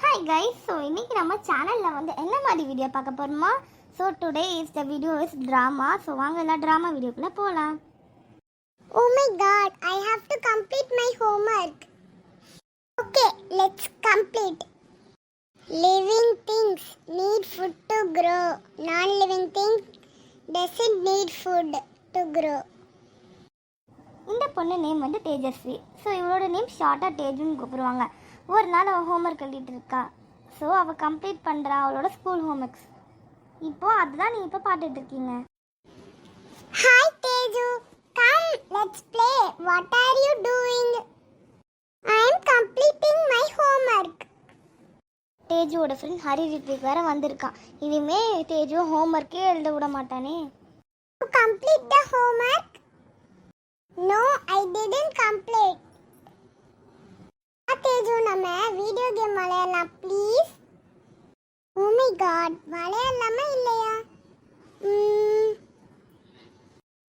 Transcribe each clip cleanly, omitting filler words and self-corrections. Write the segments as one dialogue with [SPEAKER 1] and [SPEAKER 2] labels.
[SPEAKER 1] Hi guys, so இன்னைக்கு நம்ம சேனல்ல வந்து என்ன மாதிரி வீடியோ பார்க்க போறோமா? So today is the video is drama. So வாங்க எல்லாம் drama வீடியோக்குள்ள போலாம்.
[SPEAKER 2] Oh my god, I have to complete my homework. Okay, let's complete. Living things need food to grow. Non-living things doesn't need food to grow.
[SPEAKER 1] இந்த பொண்ணு name வந்து Tejashwi. So இவளோட name ஷார்ட்டாக தேஜுன்னு கூப்பிடுவாங்க. ஒரு நாள் அவள் ஹோம்ஒர்க் எழுதிட்டு இருக்கா. ஸோ அவள் கம்ப்ளீட் பண்ணுறா அவளோட ஸ்கூல் ஹோம்ஒர்க்ஸ். இப்போ அதுதான் நீ இப்போ பார்த்துட்டு இருக்கீங்க.
[SPEAKER 2] Hi Teju, come let's play. What are you doing? I am completing my homework.
[SPEAKER 1] தேஜுவோட ஃப்ரெண்ட் ஹரி ரித்விக் வேற வந்திருக்கான். இனிமே தேஜு ஹோம்ஒர்க்கே எழுத விட மாட்டானே.
[SPEAKER 2] To complete the homework? No, I didn't complete. Teju, நம்ம வீடியோ கேம் விளையாடலாம் ப்ளீஸ். Oh my god, விளையாடலாமா இல்லையா?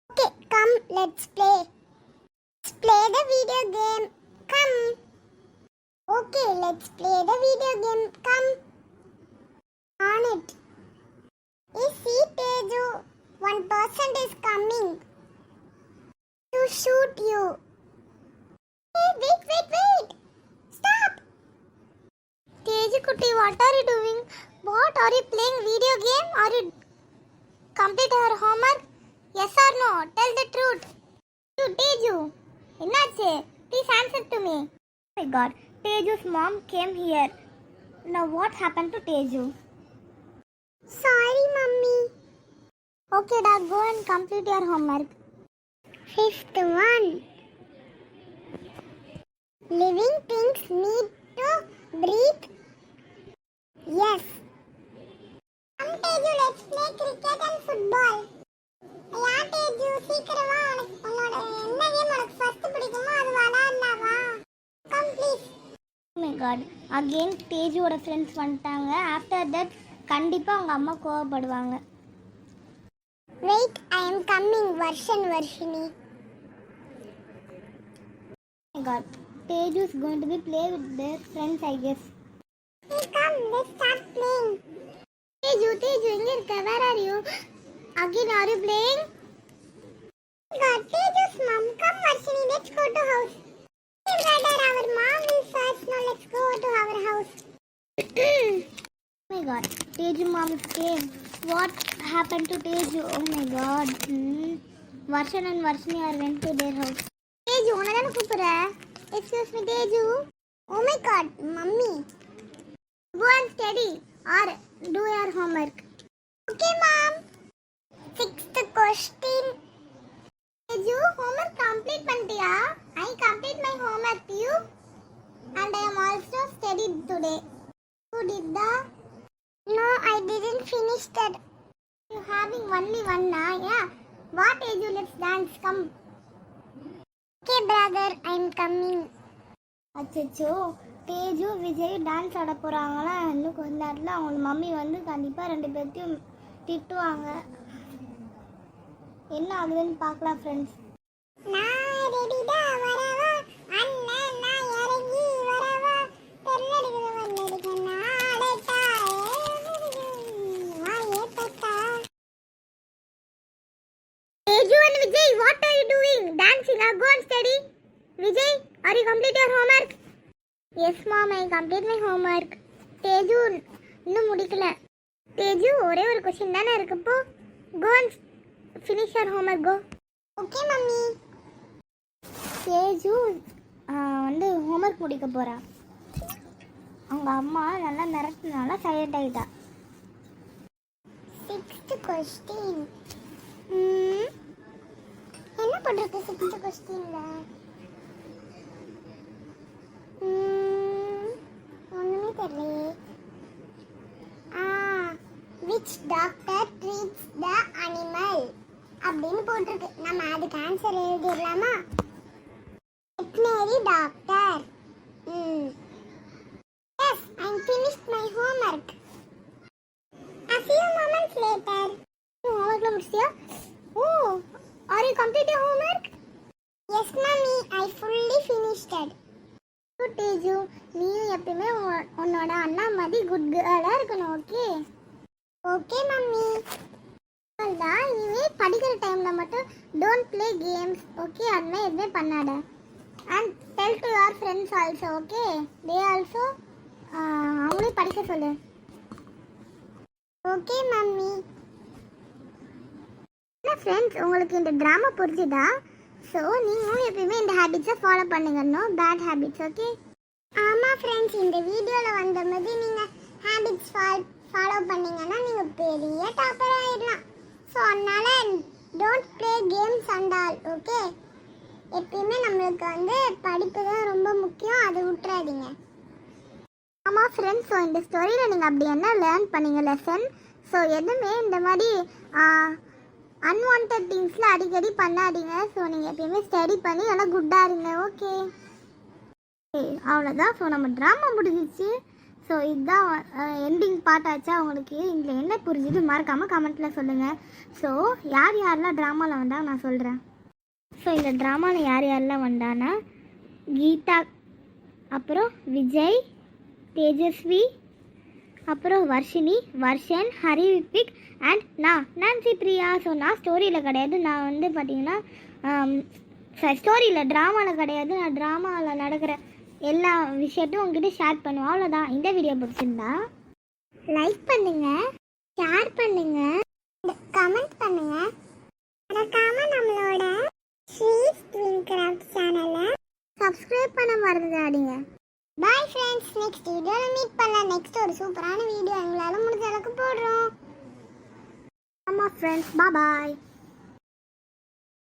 [SPEAKER 2] Okay, come let's play. Let's play the video game. Come. Okay, let's play the video game. Come. On it. You see Teju, one person is coming to shoot you. Hey, wait. Stop.
[SPEAKER 1] Teju Kutti, what are you doing? What are you playing video game? Are you complete her homework? Yes or no? Tell the truth. You Teju, என்னாச்சு? Please answer to me. Oh my god, Teju's mom came here. Now what happened to Teju?
[SPEAKER 2] Sorry, mummy.
[SPEAKER 1] Okay, da, go and complete your homework.
[SPEAKER 2] Fifth one. Living things need to breathe. Yes. Come Teju, let's play cricket and football. Yeah Teju, சீக்கிரமா உன்னோட என்ன game உனக்கு first பிடிக்குமோ அது விளையாடலாம் வா. Come please.
[SPEAKER 1] Oh my god, again தேஜுவோட friends வந்துட்டாங்க. After that கண்டிப்பாக அவங்க அம்மா கோவப்படுவாங்க.
[SPEAKER 2] Wait, I am coming. Varshini.
[SPEAKER 1] Oh my god, Teju is going to be play with their friends, I guess.
[SPEAKER 2] Hey, come, let's start playing.
[SPEAKER 1] Teju, எங்க இருக்க? Where are you? Again, are you playing?
[SPEAKER 2] God, Teju's mom. Come, Varshini, let's go to house. Hey, brother, our mom will search. Now, let's go to our house.
[SPEAKER 1] Oh my god, Teju mom is came. What happened to Teju? Oh my god. Varshan and Varshini are went to their house. Teju, உன்னதான கூப்பிடுற? Excuse me, Teju.
[SPEAKER 2] Oh my God, mummy.
[SPEAKER 1] Go and study or do your homework.
[SPEAKER 2] Okay, mom. Sixth question.
[SPEAKER 1] Teju, homework complete பண்ணிட்டியா? I complete my homework you and I am also studied today. You did that?
[SPEAKER 2] No, I didn't finish that.
[SPEAKER 1] You having only one na? Yeah. What Teju, let's dance. Come.
[SPEAKER 2] Okay, brother, I'm coming.
[SPEAKER 1] அச்சோ, Teju Vijay dance ஆட போகிறாங்களா? இன்னும் கொஞ்ச நேரத்தில் அவங்க mummy வந்து கண்டிப்பாக ரெண்டு பேர்த்தையும் திட்டுவாங்க. என்ன ஆகுதுன்னு பார்க்கலாம் ஃப்ரெண்ட்ஸ்.
[SPEAKER 2] நான் ரெடிடா வரவா அண்ணன் நான் இறங்கி வரவா தெல்லடிக்குது வல்லடிக்க நாடட்டா வாயே பத்தா.
[SPEAKER 1] Teju and Vijay, what are you doing? Dancing? Go and study. Vijay, are you complete your homework? Yes mom, I complete my homework. Teju இன்னும் முடிக்கல. Teju ஒரே ஒரு क्वेश्चन தானே இருக்குப்போ. Go and finish your homework, go.
[SPEAKER 2] Okay, mummy.
[SPEAKER 1] Teju வந்து homework முடிக்க போறா. அவங்க அம்மா நல்லா மிரட்டினால சைலண்ட் ஆயிட்டா.
[SPEAKER 2] Sixth question. என்ன பண்றது sixth questionல? ஒண்ணுமே தெரியலையே. Which doctor treats the animal? அப்படின்னு போட்டிருக்கு. நம்ம அதுக்கு answer எழுதிடலாமா? Veterinary doctor. Yes, I finished my homework. A few moments later.
[SPEAKER 1] ஹோம்ஒர்க்ல முடிச்சியா? Oh, are you complete your homework?
[SPEAKER 2] Yes, mommy, I fully finished it.
[SPEAKER 1] Teju, நீ எப்பவுமே உன்னோட அண்ணா மாதிரி குட் கேர்லாக இருக்கணும். Okay
[SPEAKER 2] okay mummy.
[SPEAKER 1] தான் இனிமே படிக்கிற டைமில் மட்டும் டோன்ட் ப்ளே கேம்ஸ். ஓகே அதுமாதிரி எதுவுமே பண்ணாத. And tell to your friends also. Okay they also அவங்களையும் படிக்க சொல்லு.
[SPEAKER 2] Okay mummy.
[SPEAKER 1] என்ன ஃப்ரெண்ட்ஸ் உங்களுக்கு இந்த ட்ராமா புரிஞ்சுதா? ஸோ நீங்களும் எப்பயுமே இந்த ஹேபிட்ஸை ஃபாலோ பண்ணுங்க. No bad habits. ஓகே
[SPEAKER 2] ஆமாம் ஃப்ரெண்ட்ஸ், இந்த வீடியோவில் வந்த மாதிரி நீங்கள் ஹேபிட்ஸ் ஃபாலோ பண்ணீங்கன்னா நீங்கள் பெரிய டாப்பர் ஆகிடலாம். ஸோ அதனால் don't play games and all. Okay எப்பயுமே நம்மளுக்கு வந்து படிப்பு தான் ரொம்ப முக்கியம், அதை விட்டுறாதீங்க.
[SPEAKER 1] ஆமாம் ஃப்ரெண்ட்ஸ், ஸோ இந்த ஸ்டோரியில் நீங்கள் அப்படி என்ன லேர்ன் பண்ணீங்க லெசன்? ஸோ எதுவுமே இந்த மாதிரி அன்வான்ட் திங்ஸில் அடிக்கடி பண்ணாதீங்க. ஸோ நீங்கள் எப்பயுமே ஸ்டடி பண்ணி நல்லா குட்டாக இருங்க. ஓகே அவ்வளோதான். ஸோ நம்ம ட்ராமா முடிஞ்சிச்சு. ஸோ இதுதான் எண்டிங் பார்ட் ஆச்சா உங்களுக்கு? இதில் என்ன புரிஞ்சுது மறக்காமல் கமெண்ட்டில் சொல்லுங்கள். ஸோ யார் யாரெல்லாம் ட்ராமாவில் வந்தால் நான் சொல்கிறேன். ஸோ இந்த ட்ராமாவில் யார் யாரெல்லாம் வந்தான்னா கீதா, அப்புறம் விஜய், தேஜஸ்வி, அப்புறம் Varshini, Varshan, Hari Vithvik and Nancy Priya. So நான் ஸ்டோரியில் கிடையாது, நான் வந்து பார்த்தீங்கன்னா ஸ்டோரியில் ட்ராமாவில் கிடையாது, நான் ட்ராமாவில் நடக்கிற எல்லா விஷயத்தையும் உங்ககிட்ட ஷேர் பண்ணுவேன். அவ்வளோதான். இந்த வீடியோ பிடிச்சிருந்தா லைக் பண்ணுங்கள், ஷேர் பண்ணுங்கள்,
[SPEAKER 2] கமெண்ட் பண்ணுங்கள். மறக்காம நம்மளோட ஸ்வீட் ட்வின் கிராஃப்ட் சேனலை
[SPEAKER 1] சப்ஸ்கிரைப் பண்ண மறந்துடாதீங்க.
[SPEAKER 2] பாய் ஃப்ரெண்ட்ஸ், நெக்ஸ்ட் வீடியோவில் மீட் பண்ணலாம். நெக்ஸ்ட் ஒரு சூப்பரான வீடியோ எங்களால் முடிஞ்ச அளவுக்கு போடுறோம்.
[SPEAKER 1] ஆமாம் ஃப்ரெண்ட்ஸ், பாய்.